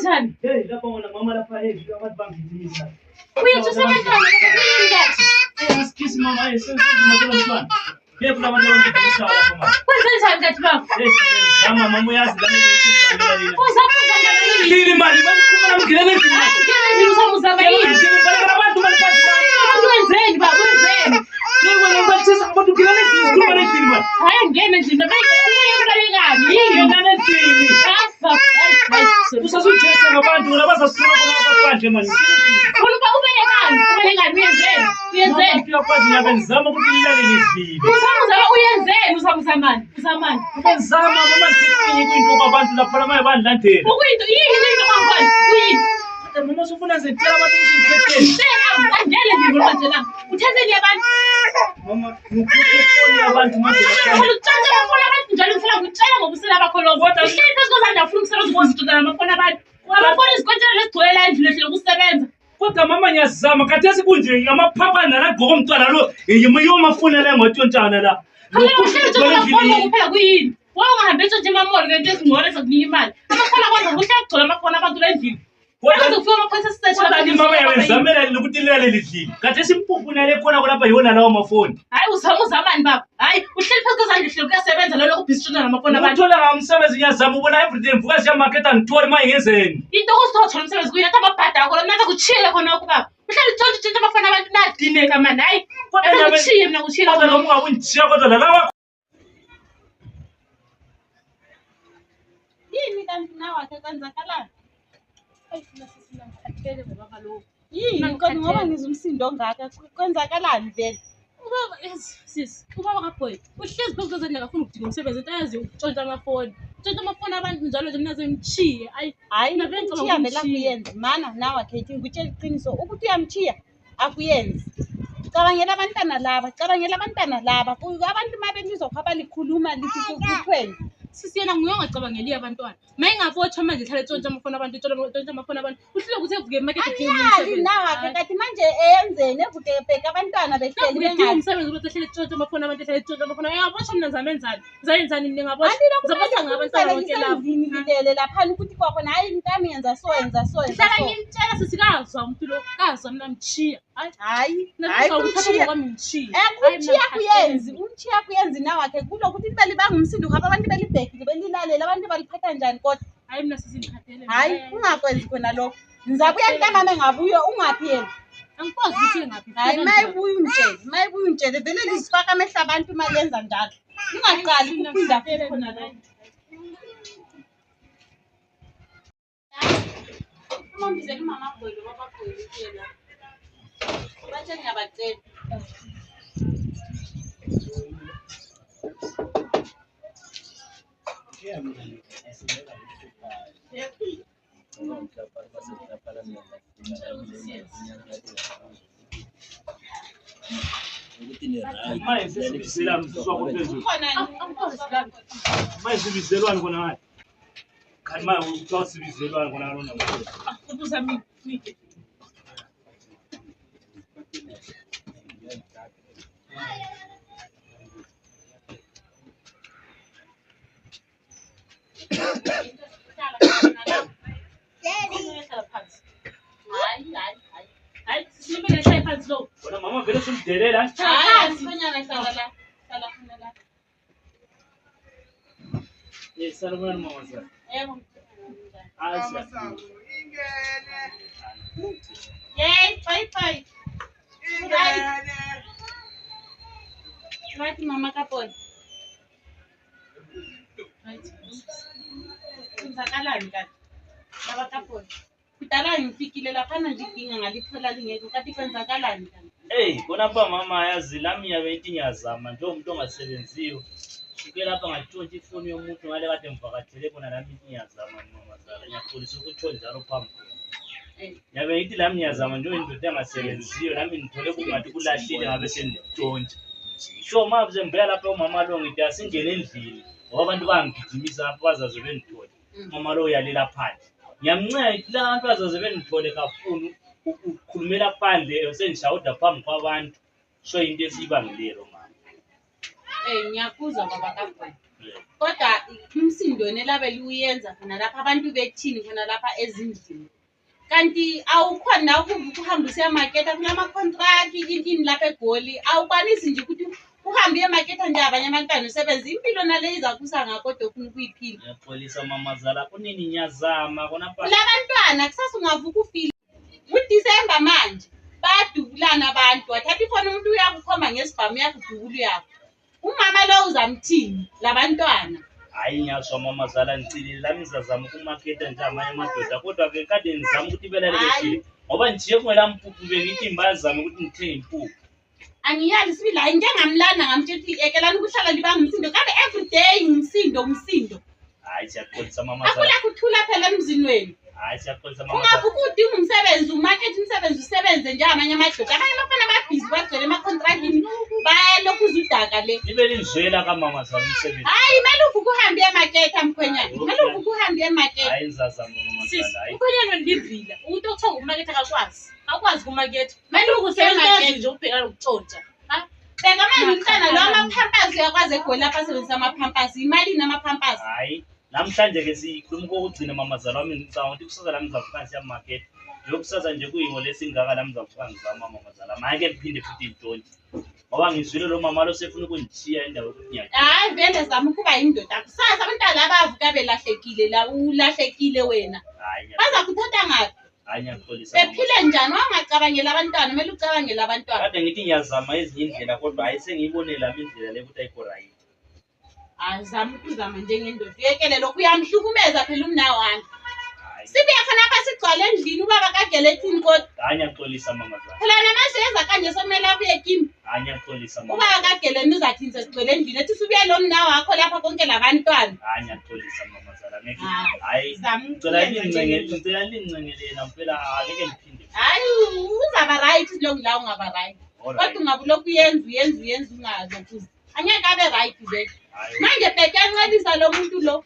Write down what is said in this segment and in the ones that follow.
njani? Hey, lapha ngona mama lapha abantu bangidimisa. Uyethu sebantwana ngathi. Excuse mama, senzimathela mntwana. Phepha labantu bangidimisa lapha mama. Kwenze njani kathi baba? Hey, mama uyazi lami ngiyisizana lina. Uzaphuza njani? Lini mali banikhuluma namgilele ndini. Ngeke uzamuzama yini? Abantu baniphatha. Wenzeni baba, wenzeni? Wena ngibachisa abantu ngilele ndini, khuluma ndini mali. Hayi ngene ndini, bese uyembalekani? Ngene ndini. Hayi. Usasujesa ngabantu labazasifuna bona baphandle manje. Ufuna ubelekani? Ubelekani uyenzeni? Uyenzeni? Uyakwazi nyabe ngizama ukuthi lilale lidlile. Uzamuzama uyenzeni? Uzamuzamani? Uzamani? Ubenzama mama ngifike kwinto kwabantu lapha namaye bandlandela. Ukuyinto yini into kwakhona? Uyini? Mama usufuna zentela abantu usikhethele. Angele ngizobatshela. Uthetheni abantu? Mama ngikufoni abantu manje Ufuna ukutshala amafoni abantu njalo ufuna ukutshela ngobusela bakho lokho. Kodwa uhleli phezu kwezandla ufuna ukusebenza ukuzidudana amafoni abantu. Amafoni izikotshela lesigcwele la endlini lehle ukusebenza. Kodwa mama ngiyazama khathesi kunje amaphapha nalagqoka umntwana lo yomafuna la ngotshontshana la. Kuphela kuyini? Ungahambe ntshontshe emamoli ngento ezingcwele zokunika imali. Amafoni akwenza kuhle kugcola amafoni abantu la endlini. Mama yawezamela ukuthi lilale lidlile. Khathesi impuphu nale khona lapha yona lawo mafoni. Hayi uzamani baba. Hayi uhleli phezu kwezandla hle kuyasebenza lo lokhu ubhisitshona namafoni abantu. Uthola ngamsebenzi ngiyazama ubona everyday mvuka siya market angitholi maye ngenzeni. Into kusithola umsebenzi kuyinto amabhada akho nathi kuchile khona ukuba. Uhleli ntshontshe amafoni abantu nadineka manje. Hayi kodwa kuchiye mina kuchile kodwa lo munga kunjishiya kodwa la yini kanti nawe kwenzakalani? Yini kodwa ngoba ngizumsindo ongaka kwenzakalani vele? Ubaba kaBoy uhlezi phezu kwezandla akafuna ukudinga umsebenzi into ayazi ukutshontsha amafoni. Utshontsha amafoni abantu njalo nje mina semchiye. Hayi mchiya vele akuyenzi mana nawe akhethi ngikutshela iqiniso ukuthi uyamchiya akuyenzi. Cabangela abantwana laba abantu mabelizwa khaba likhuluma lithi kuthweni. Sisiyena nguye ongacabangeli abantwana. Mayingafotsha manje ihlale ntshontsha amafoni abantu ntshontsha amafoni abantu. Uhlile ukuthi evuke emarket umsebenzi. Nawe akathi manje eyenzeni evuke ebheka abantwana behleli bengathi umsebenzi ukuthi ehlele ntshontsha amafoni abantu ehlele ntshontsha amafoni. Yabotsha mina zamenzani? Zayenzani mina ngabotsha? Zabotsha ngabantwana bonke labo. Ngilele lapha ukuthi kwakhona hayi intami yenza so. Hlala ngimtshela sisikazwa umuntu lo kazwa mina mchiya. Hayi umchiya kuyenzi nawe akhe kulokuthi libe libangumsindo khaba abantu belibhekile belilalela abantu baliphatha njani kodwa hayi mina sizimkhathele hayi ungakwenzi khona lokho ngizabuya ntamama engabuye ungaphi yena angikwazi ukuthi ngaphi hayi mayibuye untshele vele lisifaka amehla abantu malenza njalo ungaqali ukuphinda khona la Ngizele mama Boylo baba Boylo yena bathi ngiyabacela Sibizelwane khona ngayo. Kanti manje uthiwa sibizelwane khona lona. Ubuza mina. Mama vele usudelela. Yes, salubona mama sana. Yebo. Yey, bye. Right mama kaBoy. Kwenzakalani kanti? Baba kaBoy. Kudala ngifikile lapha ngidinga ngalithola lingeke kanti kwenzakalani kanti? Hey, kona ba mama yazi lami yabe into ngiyazama nje umuntu ongasebenziyo. Uke lapha ngatshontsha ifoni yomuntu ngale kade mvakathele bona lami into ngiyazama mama zala. Ngiyakholisa ukuthi njalo phambi. Yabe ithi lami ngiyazama nje indoda engasebenziyo nami ngithole kungathi kulahlile ngabe senditshontsha. Sho manje mbela lapha umama lo ngithi asingene endlini ngoba abantu bangigijimisa apha bazaze bendithole. Mama lo uyalela phandle. Ngiyamnceda la abantu bazaze bendithole kafuni ukukhulumela phandle sengishawuda phambi kwabantu. Sho into esibangilelo mama. Ngiyakuzwa baba kaBoy. kodwa umsindo nelabe liuyenza khona lapha abantu bethini khona lapha ezindlini kanti awukhona ukuhambisa emakethe kunama-contract ini lapha eGoli awukwanisi nje ukuthi uhambe emakethe nje abanye abantwana usebenza impilo nale izakusa ngakho kodwa ufuna ukuyiphila. Ngiyaxolisa mama Zala kunini nyazama konapha Labantwana kusasa ungavuka ufile uDisemba manje bayadubulana abantu wathatha ifoni umuntu uyakukhomba ngesibhamu uyakudubula uyakho umama lo uzamthini labantwana. hayi ngiyazwa mama Zala ngicilile lami ngizazama ukumaketha nje amanye amadoda kodwa-ke kade ngizama ukuthi belalelekile ngoba njiye kungelampuphu bengithi ngibazame ukuthi ngithenge impuphu. Angiyazi sibili hayi ngike ngamlanda ngamtshela ukuthi ekelani ukuhlala libanga umsindo kanti everyday umsindo. Hayi siyaxolisa mama Zala. Akula kuthula phela emzini wenu. Hayi siyaxolisa mama Zala. Ungavuka udinga umsebenzi umarket umsebenzi usebenze nje amanye amadoda abanye abafana babhizi bagcwele ema-contractini bayalokhu uzudaka le. Libe linizwela kamama Zala umsebenzi. Hayi kumele uvuke uhambe emakethe mkhwenyana kumele uvuke uhambe emakethe. Hayi ngizazama mama Zala. Hayi Ukhonyana livila ukuthi okuthenga umakethe akakwazi kumakethe Kumele usebenza nje ukubhekana nokutshontsha. bheka manje umntana lo amaphampasi uyakwazi eGoli lapha asebenzisa amaphampasi imalini amaphampasi. hayi namhlanje-ke siyikhuluma kokugcina mama Zala wami ngicabanga ukuthi kusasa lami ngizavuka nje amamakethe yokusasa nje kuyingo lesingaka lami ngizavuka ngizama mama Zala manje-ke liphinde futhi intshontshe ngoba ngizwile lo mama lo sefuna ukundishiya indawo yokuthi ngiyaqala. Hayi vele zama ukuba yindoda kusasa abantwana laba bavuka belahlekile la ulahlekile wena baza kuthatha ngaphi hayi ngiyaxolisa mama. bephile njani wangacabangela abantwana kumele ucabangele abantwana. Kade ngithi ngiyazama ezinye indlela kodwa hayi sengiyibone lami indlela le ukuthi ayikho right. Azama ukuzama njengendoda uyekele lokhu uyamhlukumeza phela umnawo wami Hayi sibuya khona apha sigcwale endlini ubaba kagelethini kodwa hayi ngiyaxolisa mama Zala. phela namaseza kanje sokumele abuye kimi Hayi ngiyaxolisa mama. ubaba kageleni uzathini sesigcwele endlini ethi usubuye lo mnawo wakho lapha konke labantwana. Hayi ngiyaxolisa mama Zala ngeke. Hayi, Hayi zama ngicela ukuyenza ngicela lingincengelele nampela angeke ngiphinde. hayi uzaba right lo la ungaba right kodwa ungabe lokhu uyenza ungazokuza angeke abe right vele manje bhekancelisa lo muntu lo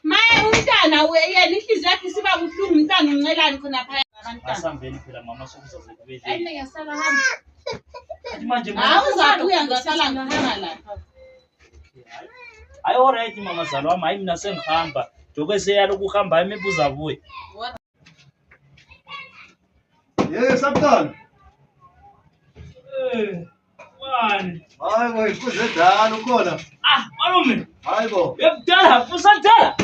maye umntana yena inhliziyo yakhe isiba buhlungu umntana uncelani khona phaya abantwana. Asambeni phela mama sokuzaze kube nje. Hayi ngiyasala hamba. Manje Hawu uzabuya ngasala ngihanga lapha. hayi alright mama Zala wami hayi mina sengihamba joke seyaloku uhamba imibuza buye. Sabtan. Mani. Hayi boy, kuze dala ukhona. Malume. Hayi bo. Yebudala usadala.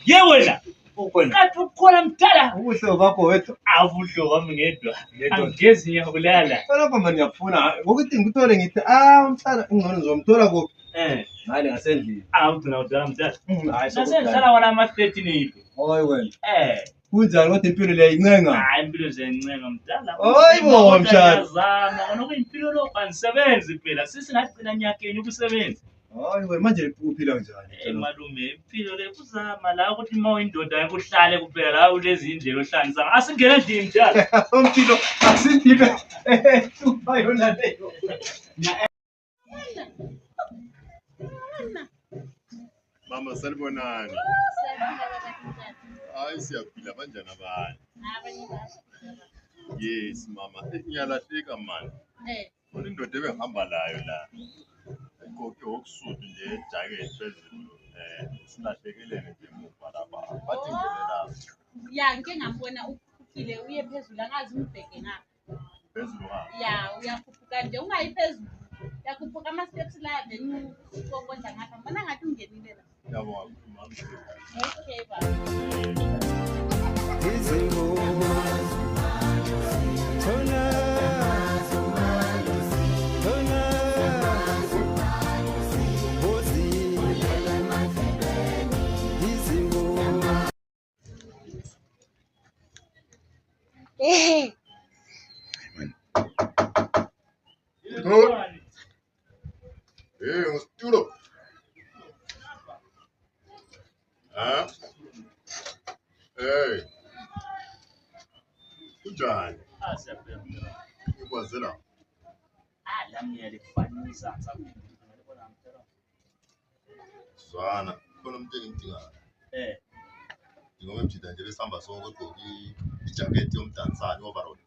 Ye wena. Ukhona. Kathi ukhona mdala. Ubuhlobo bakho wedwa. Abuhlobo wami ngedwa. Angezi ngiyabulala. Lapha manje ngiyafuna ukuthi ngikuthole ngithi umntana ingcono ngizomthola kuphi? Ngale ngasendlini. Ugcina udala mdala. Hayi Nasenhlala wala ama-13 yiphi. Hayi wena. Kunjani kodwa impilo le incenga? Hayi impilo ziyancenga mdala. Hayi bo mshana. Ngiyazama kona kuyimpilo lo angisebenzi phela sisi ngagcina nyakeni ukusebenza. Hayi wena manje uphila kanjani? Malume impilo le kuzama la ukuthi uma uyindoda yakho uhlale kuphela la ulezi indlela ohlanisa asingene endlini mdala. Impilo akusindile. Bayona leyo. Mama salibonani. Hayi siyaphila kanjani abantu? Yes mama, ngiyalahleka mani. Bona indoda ebehamba layo la. Igoke okusudu nje ejacket phezulu. Silahlekelene nje emuva lapha. Bathi ngelela Ya ngike ngambona uphile uye phezulu angazi umbheke ngapha. phezulu ha. Ya uyakhuphuka nje ungayi phezulu. Yakhuphuka ama-steps la then ukokondla ngapha mbona ngathi ungenile la. Yabonga mama. Okay baba. Ngositulo. Kunjani? Siyaphela. Ngikwazela. Lami ngiyalifanisa ngisabona mdala. Zwana, khona umuntu engidingayo. Ngoba mjida nje besihamba sonke egqoke ijaketi yomdansane overall.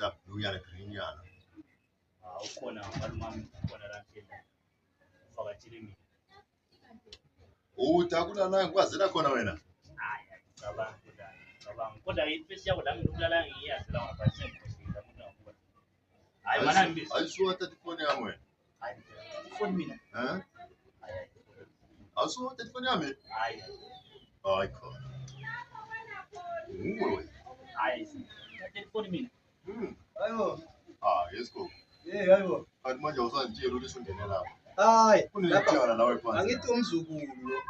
Ya blue yana green yana. Ukhona malume wami ukhona la endlini. Uvakatshile mina. Uthi akulala ngikwazela khona wena. Hayi, cabanga. Kodwa ifesi yakho la ngikulala ngiyazi la ngaphansi ngikhohlisa umuntu ngakubona. Hayi mana mbizi. Ayisuwa thatha ifoni yami wena. Hayi. Ifoni mina. Hayi. Ayisuwa thatha ifoni yami. Hayi. Hayi khona. Nguwe. Hayi. Thatha ifoni mina. Ayo. Yes go. Ayo. Kanti manje usangitshela ukuthi ungene lapha. Hayi, Kunenhlangano nawe phansi. angithi umzukulu lo.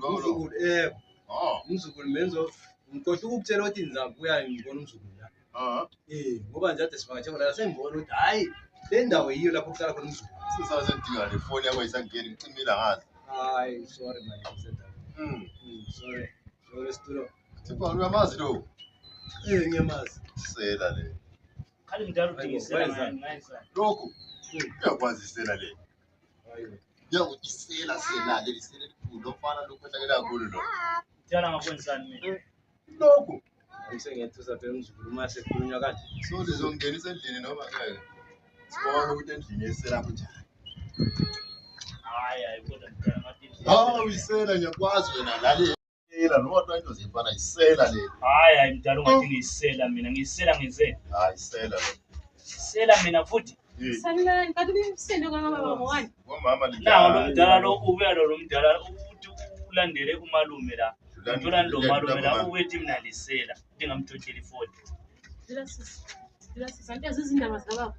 Umzukulu. Umzukulu umzukulu menzo ngikhohle ukukutshela ukuthi ngizabuya ngibona umzukulu la. Ngoba nje ade sivakathe la sengibona ukuthi hayi le ndawo yiyo lapho kuhlala khona umzukulu. Sisase sidinga le foni yakho isangeni ngicimile ngazi. Hayi, sorry man, sorry. Sorry Stulo. Sibona uyamazi lo. Ngiyamazi. Sela le. Khali ngidala udingisela ngayisa. Lokho. Uyakwazi isela le. Hayi. Yawu isela le lisela likhulu lofana lokhohlakela kakhulu lo. Ngidala ngakwenisani mina. Lokho. Ayisengiyathusa phela umzukulu mase khulunywa kanje. So lizongenisa endlini noma ngeke. Sibona ukuthi endlini yesela kunjani. Hayi kodwa ngidala ngathi. Isela ngiyakwazi wena lale. Isela noma into zifana isela le. Hayi ngidala ngathi ngiyisela mina ngiyisela ngize. Hayi isela le. Sela mina futhi. Sanibona, kanti umsinde kwamama ngowani? Ngomama Nawo lo mdala lo ubuya lo mdala ukuthi ulandele kumalume la. Ngithola lo malume la uwethi mina lisela. Ndingamthothela ifoni. Dila sisi, anti yazi izindaba zababa.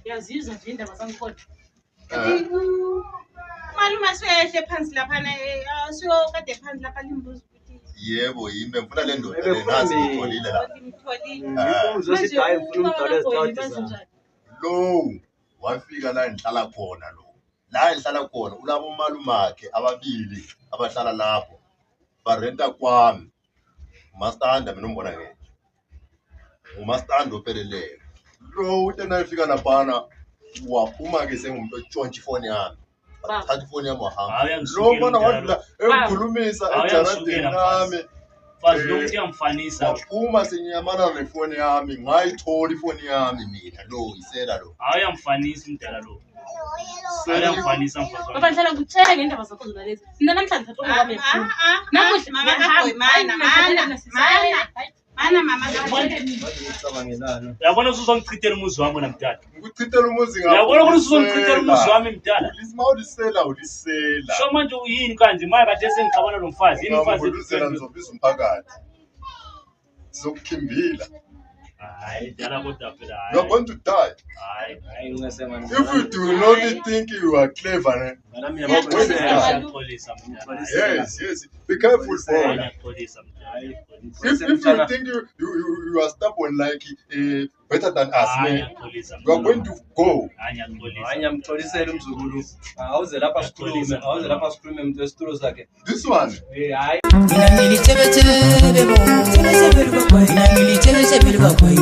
Yazizwa nje indaba zangikhona. Malume asiyehle phansi laphana asiyo kade phansi lapha limbuza ukuthi yebo yimbe ngifuna le ndoda le nazi ngitholile la. ngimtholile. Uzosithi hayi ngifuna umdala ezithathe. Lo wafika la engihlala khona lo. La engihlala khona ulabo malumakhe ababili abahlala lapho. Barenta kwami. Mastanda mina umbona ngeke. Umastanda opheleleyo. Lo uthi nayifika laphana waphuma ke sengumuntu otshontsha ifoni yami. Thatha ifoni yami wahamba. Lo mbona wadlula engikhulumisa ejaradeni nami. Fazi lo uthi yamfanisa. Waphuma senyamana nefoni yami ngayithola ifoni yami mina lo isela lo. Awuyamfanisa umdala lo. Awuyamfanisa mfazi. Baba ngihlala ngitshela ngendaba zakho zona lezi. Mina namhlanje thatha ngoba nakuhle Mama kagoy mama Ucabangelana. Uyabona usuzongichithela umuzi wami na mdala. Ngikuchithela umuzi ngapha. Uyabona ukuthi usuzongichithela umuzi wami mdala. Ulisela ulisela. So manje uyini kanje manje kade sengixabana nomfazi. Yini umfazi Ngizobuzela ngizobiza umphakathi. Zokukhimbila. Hayi dala kodwa phela hayi. You are going to die. Hayi Ngingasema If you do not think you are clever, nami Ngiyaxolisa mdala. yes. Be careful, boy. Ngiyaxolisa mdala. If you think you are stubborn like better than us, man, you are going to go. ngiyamxolisela umzukulu. Awuze lapha sikhulume umuntu esitulo sakhe. This one. Hayi. Mina ngilithebethebe bo. Mina ngilithebethebe bakwayo.